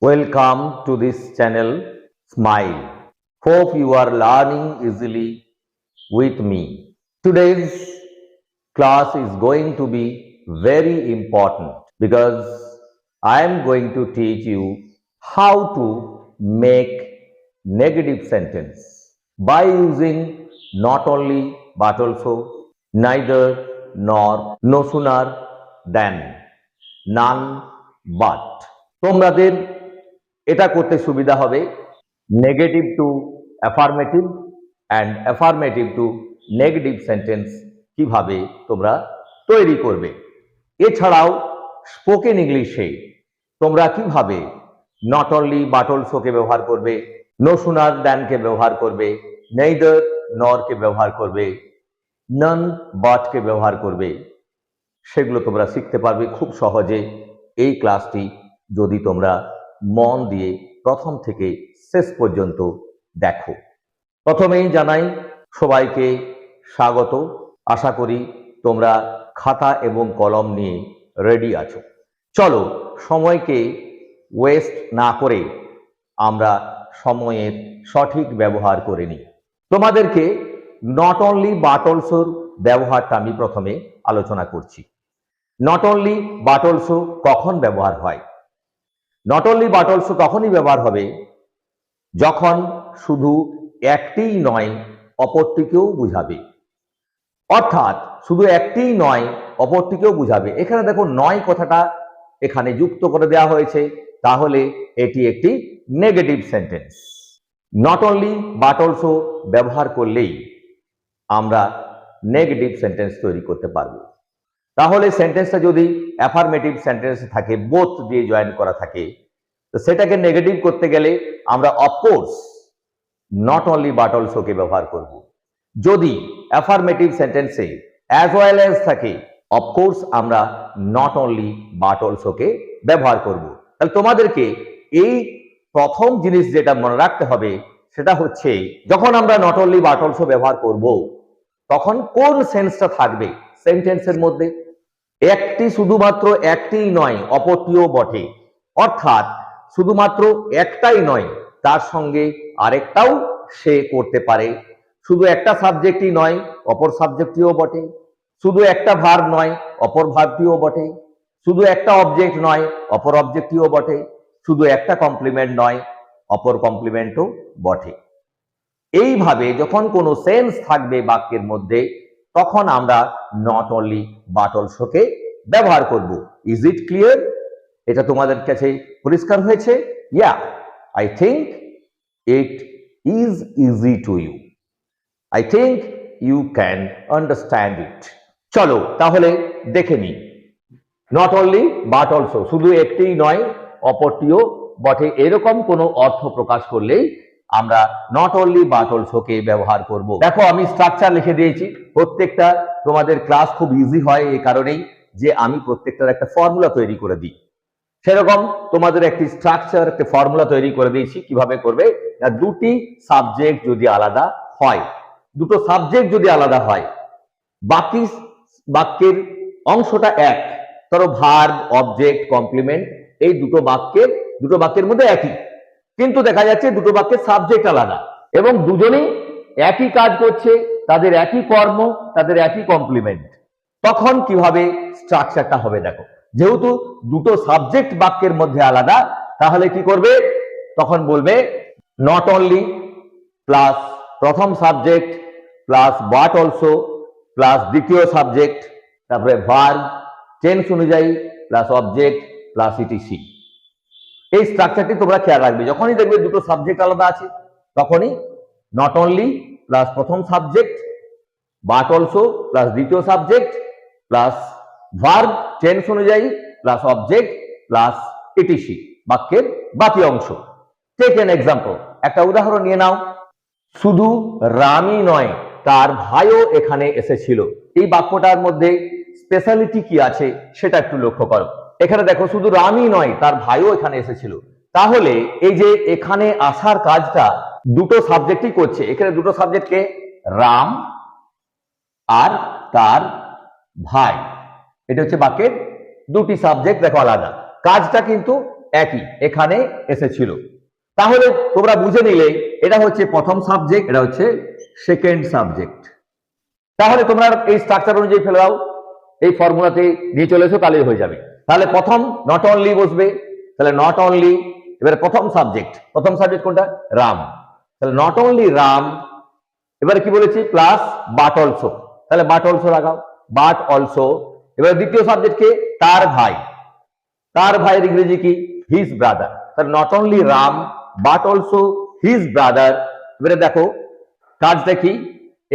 Welcome to this channel Smile. Hope you are learning easily with me. Today's class is going to be very important because I am going to teach you how to make negative sentence by using not only but also neither nor, no sooner than, none but. তোমাদের এটা করতে সুবিধা হবে negative two affirmative and affirmative two negative sentence কিভাবে তোমরা তৈরি করবে। এছাড়াও স্পোকেন ইংলিশে তোমরা কিভাবে নট অনলি বাট অলসোকে ব্যবহার করবে, নো সুনার দ্যানকে ব্যবহার করবে, নেইদার নরকে ব্যবহার করবে, নন বাটকে ব্যবহার করবে, সেগুলো তোমরা শিখতে পারবে খুব সহজে এই ক্লাসটি যদি তোমরা মন দিয়ে প্রথম থেকে শেষ পর্যন্ত দেখো। প্রথমেই জানাই সবাইকে স্বাগত। আশা করি তোমরা খাতা এবং কলম নিয়ে রেডি আছো। চলো সময়কে ওয়েস্ট না করে আমরা সময়ের সঠিক ব্যবহার করে নিই। তোমাদেরকে নট অনলি বাট অলসোর ব্যবহারটা আমি প্রথমে আলোচনা করছি। নট অনলি বাট অলসো কখন ব্যবহার হয়? নট অনলি বাট অলসো তখনই ব্যবহার হবে যখন শুধু একটিই নয় অপরটিকেও বুঝাবে। অর্থাৎ শুধু একটিই নয় অপরটিকেও বুঝাবে। এখানে দেখো নয় কথাটা এখানে যুক্ত করে দেওয়া হয়েছে, তাহলে এটি একটি negative sentence. Not only but also ব্যবহার করলেই আমরা নেগেটিভ সেন্টেন্স তৈরি করতে পারবো। তাহলে সেন্টেন্সটা যদি অ্যাফার্মেটিভ সেন্টেন্স থাকে, বোথ দিয়ে জয়েন করা থাকে, তো সেটাকে নেগেটিভ করতে গেলে আমরা অফকোর্স নট অনলি বাট অলসোকে ব্যবহার করব। যদি অ্যাফার্মেটিভ সেন্টেন্সে অ্যাজ ওয়েল অ্যাজ থাকে, অফকোর্স আমরা নট অনলি বাট অলসোকে ব্যবহার করব। তাহলে তোমাদেরকে এই প্রথম জিনিস যেটা মনে রাখতে হবে সেটা হচ্ছে, যখন আমরা নট অনলি বাট অলসো ব্যবহার করব তখন কোন সেন্সটা থাকবে সেন্টেন্সের মধ্যে। একটি শুধুমাত্র একটিই নয় অপরটিও বটে, অর্থাৎ শুধুমাত্র একটাই নয় তার সঙ্গে আরেকটাও সে করতে পারে। শুধু একটা সাবজেক্টই নয় অপর সাবজেক্টটিও বটে, শুধু একটা ভার্ব নয় অপর ভার্বটিও বটে, শুধু একটা অবজেক্ট নয় অপর অবজেক্টটিও বটে, শুধু একটা কমপ্লিমেন্ট নয় অপর কমপ্লিমেন্টও বটে। এইভাবে যখন কোনো সেন্স থাকবে বাক্যের মধ্যে তখন আমরা নট অনলি বাট অলসোকে ব্যবহার করব। Is it clear? এটা তোমাদের কাছে পরিষ্কার হয়েছে? Yeah, I think it is easy to you. I think you can understand it. চলো তাহলে দেখে নিই। নট অনলি বাট অলসো, শুধু একটিই নয় অপরটিও বটে, এরকম কোনো অর্থ প্রকাশ করলেই আমরা নট অনলি বাট অলসোকে ব্যবহার করব। দেখো আমি স্ট্রাকচার লিখে দিয়েছি। প্রত্যেকটা তোমাদের ক্লাস খুব ইজি হয় এই কারণেই যে আমি প্রত্যেকটার একটা ফর্মুলা তৈরি করে দিই। সেরকম তোমাদের একটি স্ট্রাকচার, একটা ফর্মুলা তৈরি করে দিয়েছি। কিভাবে করবে না, দুটি সাবজেক্ট যদি আলাদা হয়, দুটো সাবজেক্ট যদি আলাদা হয়, বাকি বাক্যের অংশটা এক, ধরো ভার্ব, অবজেক্ট, কমপ্লিমেন্ট, এই দুটো বাক্যের মধ্যে একই, কিন্তু দেখা যাচ্ছে দুটো বাক্যের সাবজেক্ট আলাদা এবং দুজনেই একই কাজ করছে, তাদের একই কর্ম, তাদের একই কমপ্লিমেন্ট। তখন কিভাবে স্ট্রাকচারটা হবে দেখো। যেহেতু দুটো সাবজেক্ট বাক্যের মধ্যে আলাদা, তাহলে কি করবে, তখন বলবে নট অনলি প্লাস প্রথম subject plus but also plus দ্বিতীয় সাবজেক্ট, তারপরে ভার্ব টেন্স অনুযায়ী প্লাস অবজেক্ট প্লাস ইটিসি। এই স্ট্রাকচারটি তোমরা খেয়াল রাখবে। যখনই দেখবে দুটো সাবজেক্ট আলাদা আছে তখনই নট অনলি প্লাস প্রথম সাবজেক্ট, বাট অলসো প্লাস দ্বিতীয় সাবজেক্ট প্লাস ভার্ব টেন্স অনুযায়ী প্লাস অবজেক্ট প্লাস ইটিসি, বাক্যের বাকি অংশ। টেক এন এক্সাম্পল, একটা উদাহরণ নিয়ে নাও। শুধু রামই নয় তার ভাইও এখানে এসেছিল। এই বাক্যটার মধ্যে স্পেশালিটি কি আছে সেটা একটু লক্ষ্য করো। এখানে দেখো শুধু রামই নয় তার ভাইও এখানে এসেছিল, তাহলে এই যে এখানে আসার কাজটা দুটো সাবজেক্টই করছে। এখানে দুটো সাবজেক্টকে, রাম আর তার ভাই, এটা হচ্ছে বাক্যের দুটি সাবজেক্ট, দেখো আলাদা, কাজটা কিন্তু একই, এখানে এসেছিল। তাহলে তোমরা বুঝে নিলে এটা হচ্ছে প্রথম সাবজেক্ট, এটা হচ্ছে সেকেন্ড সাবজেক্ট। তাহলে তোমরা এই স্ট্রাকচার অনুযায়ী ফেলে দাও, এই ফর্মুলাতে নিয়ে চলে এসো, তাহলেই হয়ে যাবে। তাহলে প্রথম নট অনলি বসবে, তাহলে নট অনলি, এবারে প্রথম সাবজেক্ট কোনটা? রাম। তাহলে নট অনলি রাম, এবারে কি বলেছি? প্লাস বাট অলসো, তাহলে বাট অলসো লাগাও, বাট অলসো। এবারে দ্বিতীয় সাবজেক্ট কে? তার ভাই, তার ভাইয়ের ইংরেজি কি? His brother. তাহলে not only Ram but also his brother. এবারে দেখো কাজটা কি?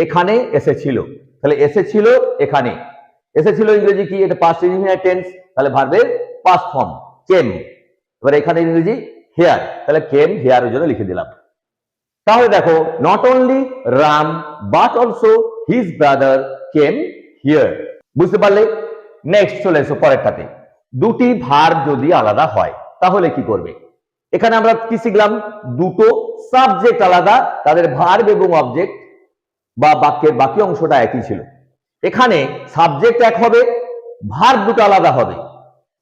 এখানে এসেছিল, তাহলে এসেছিল এখানে, এসেছিল ইংরেজি কি? এটা পাস্ট ইনডিফিনিট টেন্স, তাহলে ভার্বের পাস্ট ফর্ম কেম। এবার এখানে ইংরেজি হেয়ার, তাহলে কেম হেয়ার এর জন্য লিখে দিলাম। তাহলে দেখো not only Ram but also his brother came here. বুঝতে পারলে? নেক্সট চলে এসো পরেরটাতে। দুটি ভার্ব যদি আলাদা হয় তাহলে কি করবে? এখানে আমরা কি শিখলাম? দুটো সাবজেক্ট আলাদা, তাদের ভার্ব এবং অবজেক্ট বা বাক্যের বাকি অংশটা একই ছিল। এখানে সাবজেক্ট এক হবে, ভার্ব দুটো আলাদা হবে,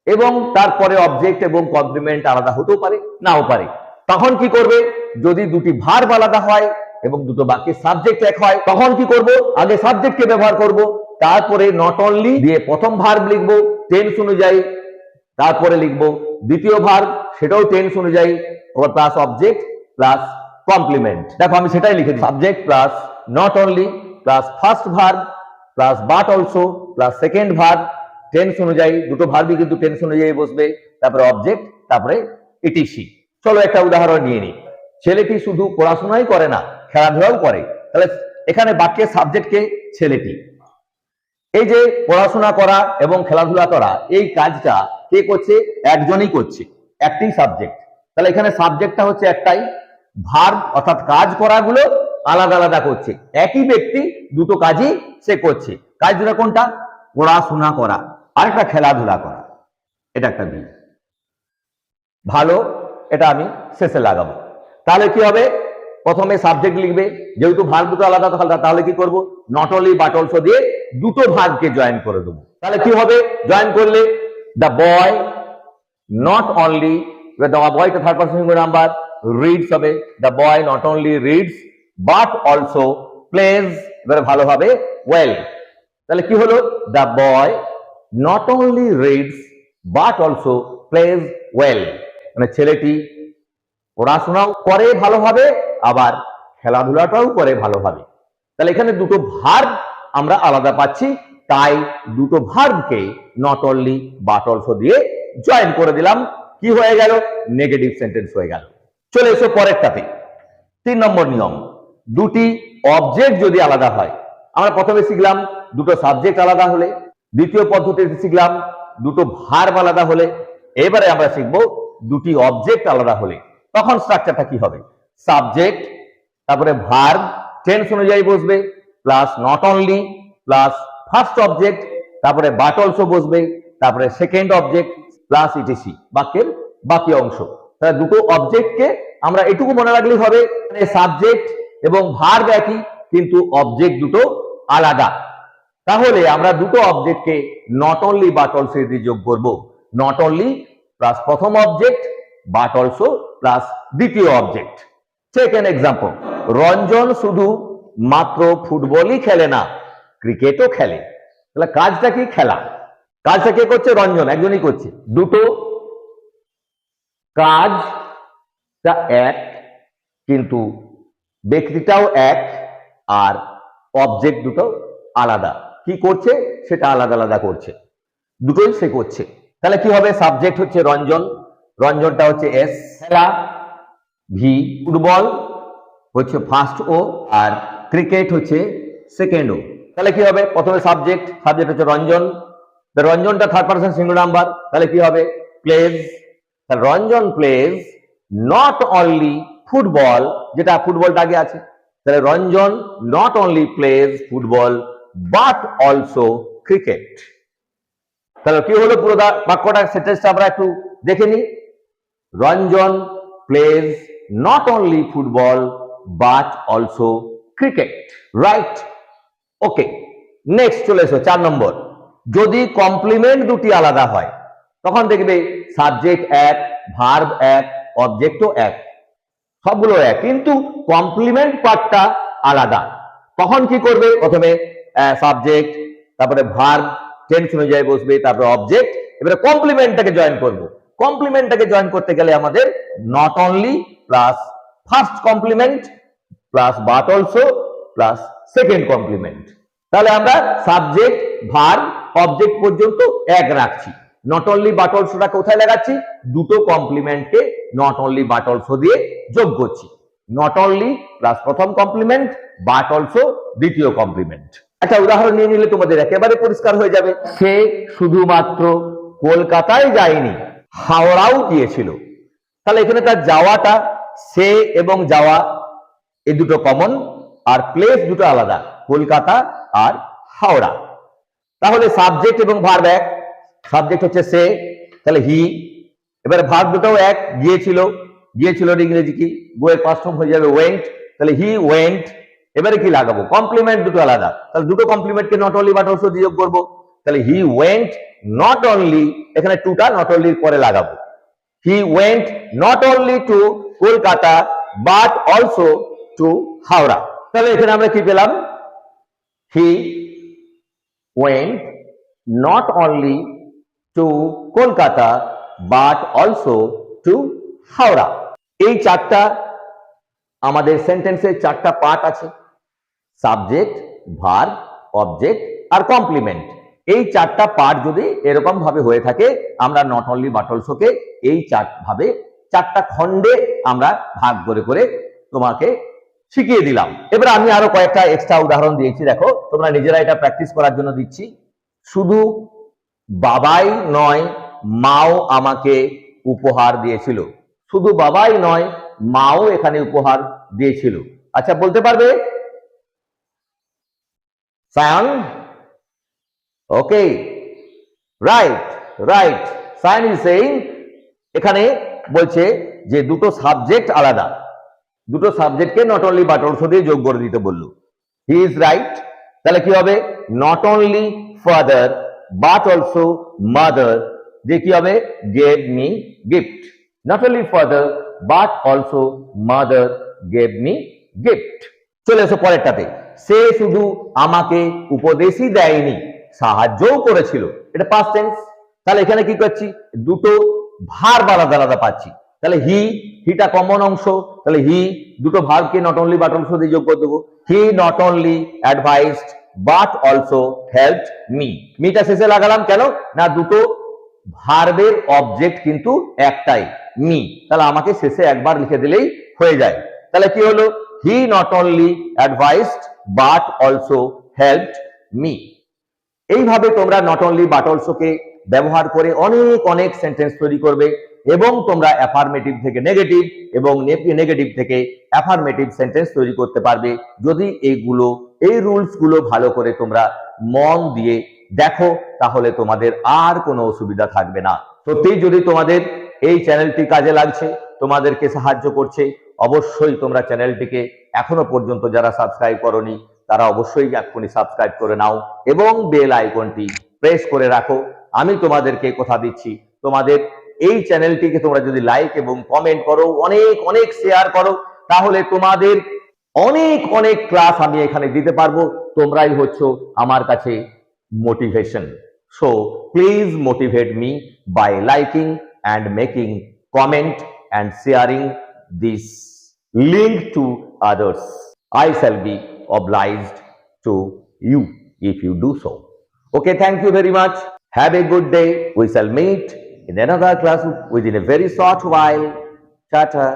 এবং তারপরে অবজেক্ট এবং কমপ্লিমেন্ট আলাদা হতেও পারে, নাও পারে। তখন কি করবে? যদি দুটি ভার্ব আলাদা হয় এবং দুটো বাক্যের সাবজেক্ট এক হয়, তখন কি করব? আগে সাবজেক্টকে ব্যবহার করব, তারপরে নট অনলি দিয়ে প্রথম ভার্ব লিখবো টেন্স অনুযায়ী, তারপরে লিখবো দ্বিতীয় ভার্ব, সেটাও টেন্স অনুযায়ী, ওর প্লাস অবজেক্ট প্লাস কমপ্লিমেন্ট। দেখো আমি সেটাই লিখে দিই, subject plus not only plus first verb plus but also plus second verb tense অনুযায়ী, দুটো ভার্বই কিন্তু টেন্স অনুযায়ী বসবে, তারপরে অবজেক্ট, তারপরে ইটিসি। চলো একটা উদাহরণ নিয়ে নিই। ছেলেটি শুধু পড়াশোনাই করে না, খেলাধুলাও করে। তাহলে এখানে বাক্যের সাবজেক্টকে ছেলেটি। এই যে পড়াশোনা করা এবং খেলাধুলা করা, এই কাজটা কে করছে? একজনই করছে, একটাই সাবজেক্ট। তাহলে এখানে সাবজেক্টটা হচ্ছে একটাই, ভার্ব অর্থাৎ কাজ করাগুলো আলাদা আলাদা করছে। একই ব্যক্তি দুটো কাজই সে করছে। কাজ দুটো কোনটা? পড়াশোনা করা আর একটা খেলাধুলা করা। এটা একটা দিক ভালো, এটা আমি শেষে লাগাবো। তাহলে কি হবে? প্রথমে সাবজেক্ট লিখবে, যেহেতু ভার্ব দুটো আলাদা, তাহলে কি করব? নট অনলি বাট অলসো দিয়ে দুটো ভার্বকে জয়েন করে দেবো। তাহলে কি হবে? জয়েন করলে the boy not only, the বয়টা third person singular number, reads হবে, the boy not only reads but also plays, এবারে ভালো হবে ওয়েল। তাহলে কি হলো? The boy not only reads but also plays well, মানে ছেলেটি পড়াশোনাও করে ভালোভাবে, আবার খেলাধুলাটাও করে ভালোভাবে। তাহলে এখানে দুটো ভার্ব আমরা আলাদা পাচ্ছি, তাই দুটো ভার্বকে নট অনলি বাট অলসো দিয়ে জয়েন করে দিলাম। কি হয়ে গেল? নেগেটিভ সেন্টেন্স হয়ে গেল। চলে এসো পরেরটাতে। 3 নম্বর নিয়ম, দুটি অবজেক্ট যদি আলাদা হয়। আমরা প্রথমে শিখলাম দুটো সাবজেক্ট আলাদা হলে, দ্বিতীয় পদ্ধতিতে শিখলাম দুটো ভার্ব আলাদা হলে, এবারে আমরা শিখবো দুটি অবজেক্ট আলাদা হলে। তখন স্ট্রাকচারটা কি হবে? সাবজেক্ট, তারপরে ভার্ব টেন্স অনুযায়ী বসবে, plus not only plus first object, তারপরে বাট অলসো বসবে, তারপরে সেকেন্ড অবজেক্ট প্লাস ইটিসি, বাক্যের বাকি অংশ। তাহলে দুটো অবজেক্টকে আমরা এটুকু মনে রাখলেই হবে, সাবজেক্ট এবং ভার্ব একই, কিন্তু অবজেক্ট দুটো আলাদা। তাহলে আমরা দুটো অবজেক্টকে নট অনলি বাট অলসো দিয়ে যোগ করব। নট অনলি প্লাস প্রথম অবজেক্ট, বাট অলসো প্লাস দ্বিতীয় object. Take an example, Ranjan শুধু মাত্র ফুটবলই খেলে না, ক্রিকেটও খেলে। তাহলে কাজটা কি? খেলা। কাজটা কে করছে? রঞ্জন, একজনই করছে। দুটো কাজটা এক, কিন্তু ব্যক্তিটাও এক, আর অবজেক্ট দুটো আলাদা। কি করছে? সেটা আলাদা আলাদা করছে, দুটোই সে করছে। তাহলে কি হবে? সাবজেক্ট হচ্ছে রঞ্জন, রঞ্জনটা হচ্ছে এস, খেলা ভি, ফুটবল হচ্ছে ফার্স্ট ও, আর ক্রিকেট হচ্ছে সেকেন্ড ও। তাহলে কি হবে? প্রথমে সাবজেক্ট হচ্ছে রঞ্জন, রঞ্জনটা থার্ড পারসন সিঙ্গুলার নাম্বার, তাহলে কি হবে? Plays. Ranjan plays not only football, যেটা ফুটবলটা আগে আছে, তাহলে Ranjan not only plays football but also cricket. তাহলে কি হলো? পুরো বাক্যটা সেন্টেন্সটা আমরা একটু দেখে নিই। Ranjan plays not only football but also cricket, right? Okay, next চলে এসো 4 নম্বর। যদি কমপ্লিমেন্ট দুটি আলাদা হয়, তখন দেখবে সাবজেক্ট এক, ভার্ব এক, অবজেক্টও এক, সবগুলো এক, কিন্তু কমপ্লিমেন্ট পার্টটা আলাদা। তখন কি করবে? প্রথমে সাবজেক্ট, তারপরে ভার্ব টেন্স অনুযায়ী বসবে, তারপরে অবজেক্ট, এবারে কমপ্লিমেন্টটাকে জয়েন করব। কমপ্লিমেন্টটাকে জয়েন করতে গেলে আমাদের not only plus first complement plus but also plus second complement. তাহলে আমরা সাবজেক্ট, ভার্ব, অবজেক্ট পর্যন্ত এক রাখছি। নট অনলি বাট অলসোটা কোথায় লাগাচ্ছি? দুটো কমপ্লিমেন্টকে নট অনলি বাট অলসো দিয়ে যোগ করছি। নট অনলি প্লাস প্রথম কমপ্লিমেন্ট, বাট অলসো দ্বিতীয় কমপ্লিমেন্ট। একটা উদাহরণ নিয়ে নিলে তোমাদের একেবারে পরিষ্কার হয়ে যাবে। সে শুধুমাত্র কলকাতায় যায়নি, হাওড়াও গিয়েছিল। তাহলে এখানে তার যাওয়াটা, সে এবং যাওয়া এই দুটো কমন, আর প্লেস দুটো আলাদা, কলকাতা আর হাওড়া। তাহলে সাবজেক্ট এবং ভার্ব এক। সাবজেক্ট হচ্ছে সে, তাহলে হি। এবারে ভার্ব দুটোও এক, গিয়েছিল। গিয়েছিল ইংরেজি কি? গো এর পাস্ট ফর্ম হয়ে যাবে ওয়েন্ট, তাহলে হি ওয়েন্ট। এবারে কি লাগাবো? কমপ্লিমেন্ট দুটো আলাদা, তাহলে দুটো কমপ্লিমেন্টকে নট অনলি বাট অলসো দিয়ে যোগ করবো। তাহলে হি ওয়েন্ট নট অনলি, এখানে টুটা নট অনলির পরে লাগাবো। He went not only to Kolkata but also to Howrah. তাহলে এখানে আমরা কি পেলাম? He went not only to Kolkata but also to Howrah. এই চারটা আমাদের সেন্টেন্সের চারটা পার্ট আছে, সাবজেক্ট, ভার্ব, অবজেক্ট আর কমপ্লিমেন্ট। এই চারটা পার্ট যদি এরকম ভাবে হয়ে থাকে, আমরা নট অনলি বাট অলসোকে এই ভাবে চারটা খণ্ডে আমরা ভাগ করে করে তোমাকে শিখিয়ে দিলাম। এবার আমি আরো কয়েকটা এক্সট্রা উদাহরণ দিয়েছি, দেখো তোমরা নিজেরা এটা প্র্যাকটিস করার জন্য দিচ্ছি। শুধু বাবাই নয়, মাও আমাকে উপহার দিয়েছিল। শুধু বাবাই নয়, মাও এখানে উপহার দিয়েছিল। আচ্ছা, বলতে পারবে? Sayan? Okay, right right. Sayan is saying, এখানে বলছে যে দুটো সাবজেক্ট আলাদা, দুটো সাবজেক্টকে নট অনলি বাট অলসো দিয়ে যোগ করে দিতে বললো। He is right. তাহলে কি হবে? Not only father but also mother যে কি হবে? Gave me gift. Not only father but also mother gave me gift. চলে এসো পরেরটাতে। সে শুধু আমাকে উপদেশই দেয়নি, সাহায্যও করেছিল। এটা পাস্ট টেন্স। তাহলে এখানে কি করছি? দুটো ভার্ব আলাদা আলাদা পাচ্ছি। তাহলে হিটা কমন অংশ, তাহলে হি দুটো ভার্বকে নট অনলি বাট অলসো দিয়ে যোগ করে দেবো। He not only advised but also helped me. মিটা শেষে লাগালাম কেন? না, দুটো ভার্বের অবজেক্ট কিন্তু একটাই, মি। তাহলে আমাকে শেষে একবার লিখে দিলেই হয়ে যায়। তাহলে কি হলো? হি not only advised but also helped me. এইভাবে তোমরা নট অনলি বাট অলসোকে ব্যবহার করে অনেক অনেক সেন্টেন্স তৈরি করবে, এবং তোমরা অ্যাফার্মেটিভ থেকে নেগেটিভ এবং নেগেটিভ থেকে অ্যাফার্মেটিভ সেন্টেন্স তৈরি করতে পারবে, যদি এই রুলস গুলো ভালো করে তোমরা মন দিয়ে দেখো, তাহলে তোমাদের আর কোনো অসুবিধা থাকবে না। সত্যি যদি তোমাদের এই চ্যানেলটি কাজে লাগছে, তোমাদেরকে সাহায্য করছে, অবশ্যই তোমরা চ্যানেলটিকে এখনো পর্যন্ত যারা সাবস্ক্রাইব করোনি তারা অবশ্যই এক্ষুনি সাবস্ক্রাইব করে নাও এবং বেল আইকনটি প্রেস করে রাখো। আমি তোমাদেরকে কথা দিচ্ছি, তোমাদের এই চ্যানেলটিকে তোমরা যদি লাইক এবং কমেন্ট করো, অনেক অনেক শেয়ার করো, তাহলে তোমাদের অনেক অনেক ক্লাস আমি এখানে দিতে পারবো। তোমরাই হচ্ছ আমার কাছে motivation. So please motivate me by liking and making comment and sharing this link to others. I shall be obliged to you if you do so. Okay, thank you very much. Have a good day. We shall meet in another class within a very short while. Tata.